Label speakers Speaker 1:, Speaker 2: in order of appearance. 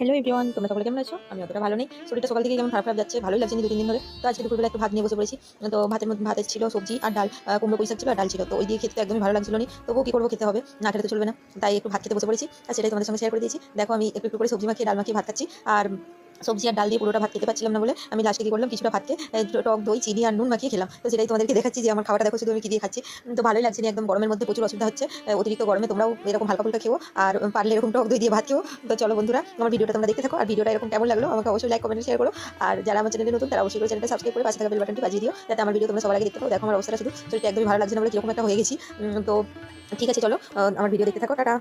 Speaker 1: Hello everyone, তোমরা সকলে কেমন আছো? আমি অতটা ভালো নেই। শরীরটা সকাল থেকে কেমন খারাপ খারাপ যাচ্ছে, ভালোই লাগছে না 2-3 দিন ধরে। তো আজকে দুপুরবেলা একটু ভাত নিয়ে বসে পড়েছি। তো ভাতের মধ্যে ভাতে ছিল সবজি আর ডাল, কুমড়ো পুঁই শাক ছিল আর ডাল ছিল। তো ওই দিয়ে খেতে তো একদমই ভালো লাগছিল না। তবুও কি করবো, খেতে হবে, না খেলে তো চলবে না। তাই একটু ভাত খেতে বসে পড়েছি আর সেটাই তোমাদের সঙ্গে শেয়ার করে দিয়েছি। দেখো আমি একটু একটু করে সবজি মাখিয়ে ডাল মাখিয়ে ভাত খাচ্ছি। আর সবজি আর ডাল দিয়ে পুরোটা ভাত খেতে পারছিলাম না বলে আমি লাস্টে কি করলাম, কিছুটা ভাতকে টক দই চিনি আর নুন মাখিয়ে খেলাম। তো সেটাই তোমাদেরকে দেখাচ্ছি যে আমার খাওয়াটা দেখো শুধু আমি কি দিয়ে খাচ্ছি। তো ভালোই লাগছে না, একদম গরমের মধ্যে প্রচুর অসুবিধা হচ্ছে। অতিরিক্ত গরমে তোমরাও এরকম হালকা ফুলকা খেও আর পারলে এরকম টক দই দিয়ে ভাত খেও। তো চলো বন্ধুরা, আমার ভিডিওটা তোমরা দেখতে থাকো আর ভিডিওটা এরকম কেমন লাগলো আমাকে অবশ্যই লাইক কমেন্ট শেয়ার করো। আর যারা আমার চ্যানেলে নতুন তারা অবশ্যই করে চ্যানেলটা সাবস্ক্রাইব করে পাশে থাকা বেল বাটনটি বাজিয়ে দিও, যাতে আমার ভিডিও তোমরা সবার আগে দেখতে পাও। দেখো আমার অবস্থাটা শুধু শরীরটা একদমই ভালো লাগছে না বলে কিরকম একটা হয়ে গেছি। তো ঠিক আছে চলো, আমার ভিডিও দেখতে থাকো, টাটা।